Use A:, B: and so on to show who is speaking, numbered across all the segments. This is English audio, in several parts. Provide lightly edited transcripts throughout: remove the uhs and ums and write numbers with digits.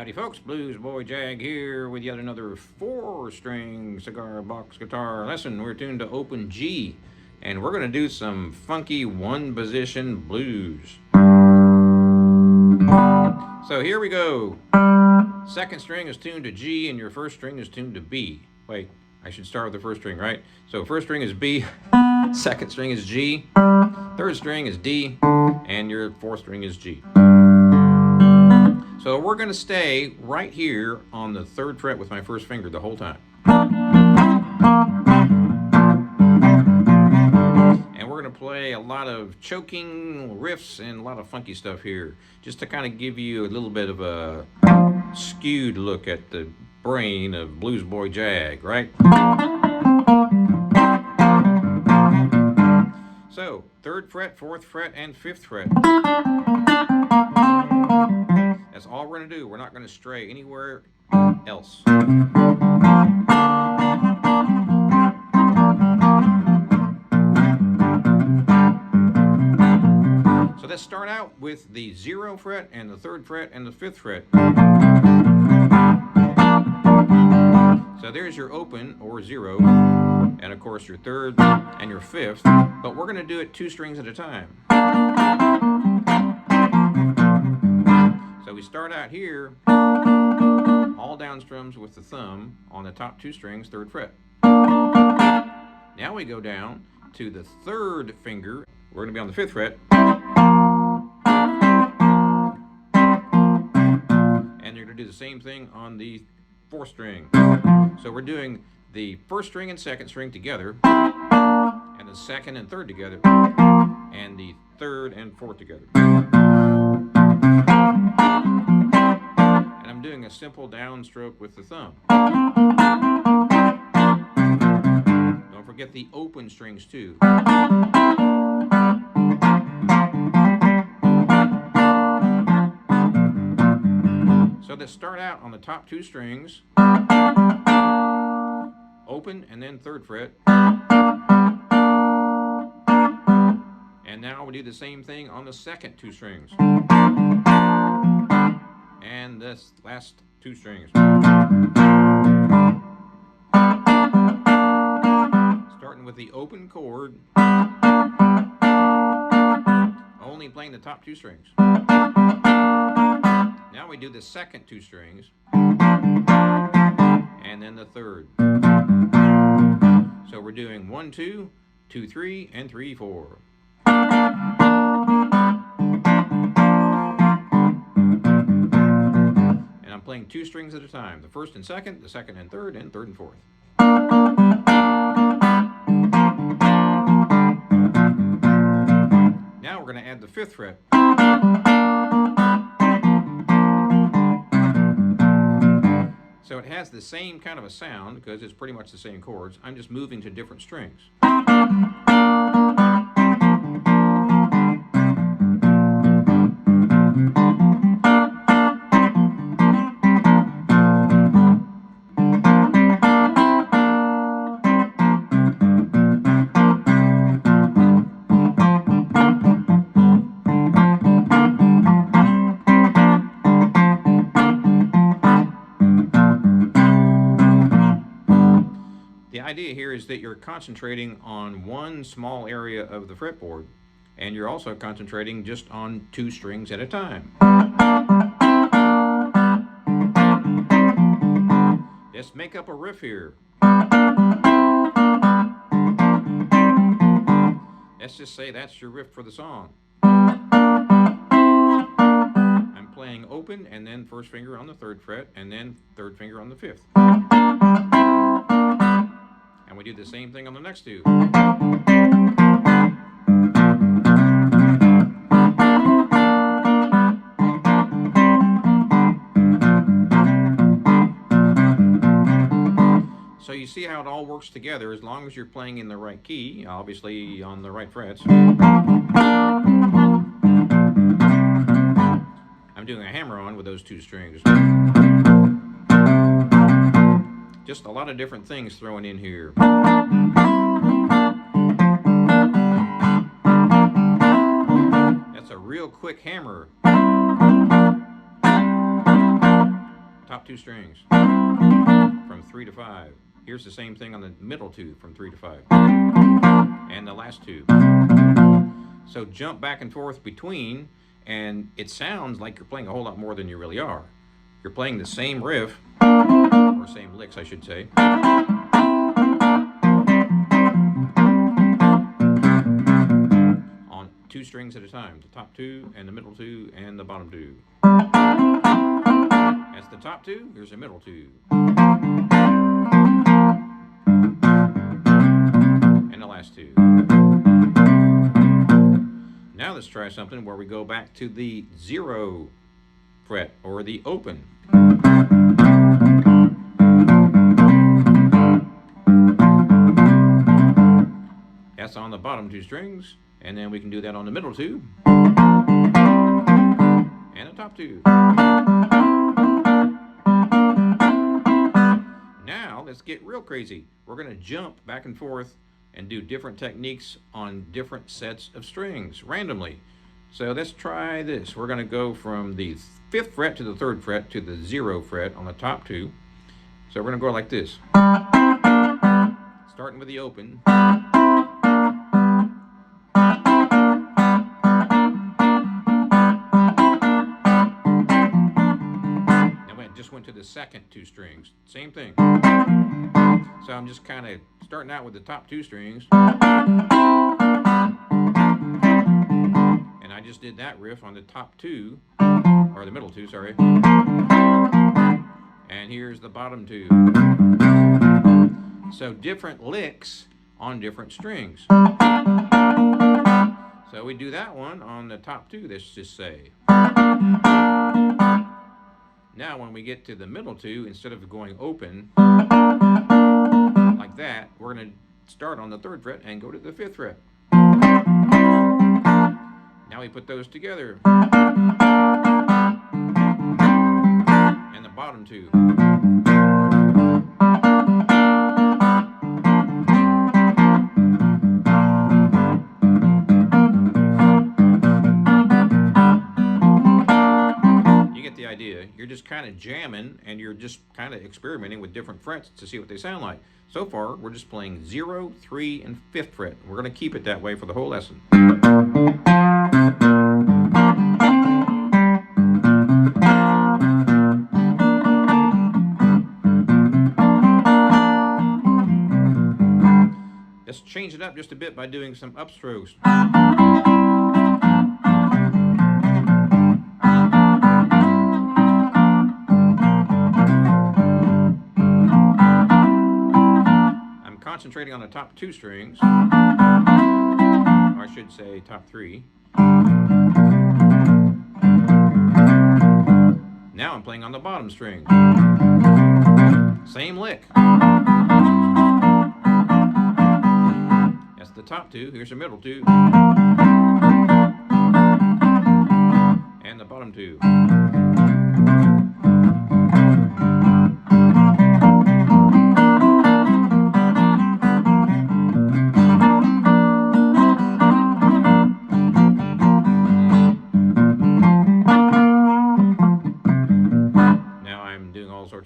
A: Howdy folks, Bluesboy Jag here with yet another 4-string cigar box guitar lesson. We're tuned to open G, and we're going to do some funky one-position blues. So here we go. Second string is tuned to G, and your first string is tuned to B. Wait, I should start with the first string, right? So first string is B, second string is G, third string is D, and your fourth string is G. So we're going to stay right here on the 3rd fret with my first finger the whole time. And we're going to play a lot of choking riffs and a lot of funky stuff here, just to kind of give you a little bit of a skewed look at the brain of Bluesboy Jag, right? So 3rd fret, 4th fret, and 5th fret. That's all we're going to do. We're not going to stray anywhere else. So let's start out with the 0 fret and the 3rd fret and the 5th fret. So there's your open or 0, and of course your 3rd and your 5th, but we're going to do it 2 strings at a time. So we start out here, all down strums with the thumb on the top 2 strings, 3rd fret. Now we go down to the 3rd finger. We're going to be on the 5th fret. And you're going to do the same thing on the 4th string. So we're doing the 1st string and 2nd string together, and the 2nd and 3rd together, and the 3rd and 4th together. I'm doing a simple downstroke with the thumb. Don't forget the open strings too. So let's start out on the top 2 strings, open and then 3rd fret. And now we do the same thing on the second 2 strings. And this last 2 strings. Starting with the open chord, only playing the top 2 strings. Now we do the second 2 strings, and then the 3rd. So we're doing 1, 2, 2, 3, and 3, 4. Playing 2 strings at a time, the 1st and 2nd, the 2nd and 3rd, and 3rd and 4th. Now we're going to add the 5th fret. So it has the same kind of a sound because it's pretty much the same chords. I'm just moving to different strings. The idea here is that you're concentrating on one small area of the fretboard, and you're also concentrating just on 2 strings at a time. Let's make up a riff here. Let's just say that's your riff for the song. I'm playing open and then first finger on the 3rd fret and then 3rd finger on the 5th. And we do the same thing on the next two. So you see how it all works together as long as you're playing in the right key, obviously on the right frets. I'm doing a hammer-on with those 2 strings. Just a lot of different things thrown in here. That's a real quick hammer. Top 2 strings from 3 to 5. Here's the same thing on the middle 2 from 3 to 5. And the last 2. So jump back and forth between, and it sounds like you're playing a whole lot more than you really are. You're playing the same riff, or same licks I should say, on 2 strings at a time. The top 2 and the middle 2 and the bottom 2. That's the top 2, here's the middle 2. And the last 2. Now let's try something where we go back to the 0 fret, or the open. That's on the bottom 2 strings, and then we can do that on the middle 2 and the top 2. Now let's get real crazy. We're going to jump back and forth and do different techniques on different sets of strings randomly. So let's try this. We're going to go from the 5th fret to the 3rd fret to the 0 fret on the top 2. So we're going to go like this. Starting with the open. Now we just went to the second 2 strings. Same thing. So I'm just kind of starting out with the top 2 strings. And I just did that riff on the top 2, or the middle 2, sorry. And here's the bottom 2. So different licks on different strings. So we do that one on the top 2, let's just say. Now when we get to the middle 2, instead of going open like that, we're going to start on the 3rd fret and go to the 5th fret. Now we put those together. And the bottom 2. You get the idea. You're just kind of jamming, and you're just kind of experimenting with different frets to see what they sound like. So far, we're just playing 0, 3, and 5th fret. We're going to keep it that way for the whole lesson. Let's change it up just a bit by doing some upstrokes. Concentrating on the top 2 strings, or I should say top 3. Now I'm playing on the bottom string. Same lick. That's the top 2, here's the middle 2. And the bottom 2.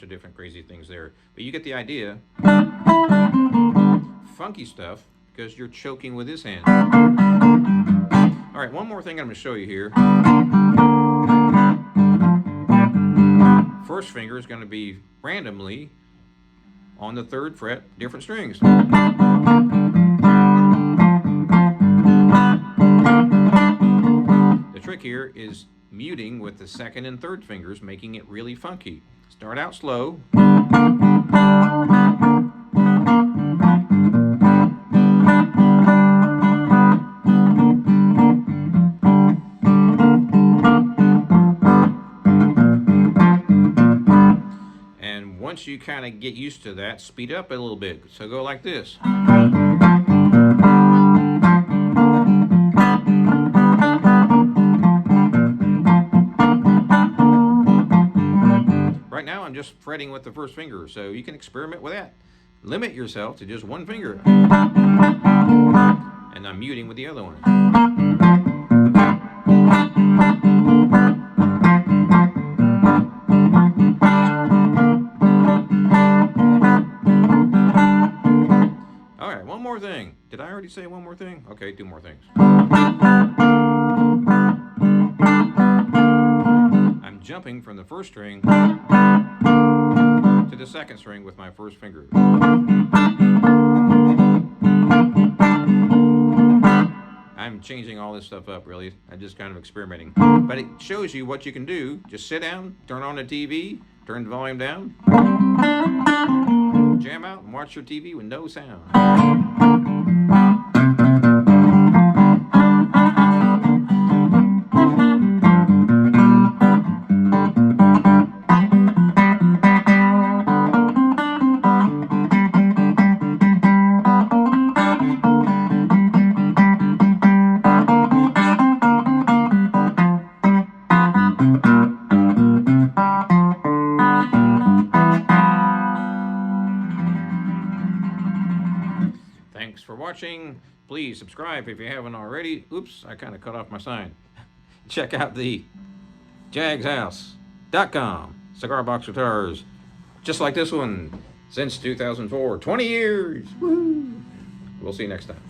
A: Of different crazy things there, but you get the idea. Funky stuff, because you're choking with this hand. All right, one more thing I'm going to show you here. first finger is going to be randomly on the 3rd fret, different strings. The trick here is muting with the 2nd and 3rd fingers, making it really funky. Start out slow. And once you kind of get used to that, speed up a little bit. So go like this. Right now I'm just fretting with the first finger, so you can experiment with that. Limit yourself to just one finger. And I'm muting with the other one. Alright, one more thing. Did I already say one more thing? Okay, 2 more things. I'm jumping from the 1st string to the 2nd string with my 1st finger. I'm changing all this stuff up, really. I'm just kind of experimenting. But it shows you what you can do. Just sit down, turn on the TV, turn the volume down, jam out, and watch your TV with no sound. Thanks for watching. Please subscribe if you haven't already. Oops, I kind of cut off my sign. Check out the jagshouse.com. Cigar box guitars, just like this one, since 2004. 20 years. Woo! We'll see you next time.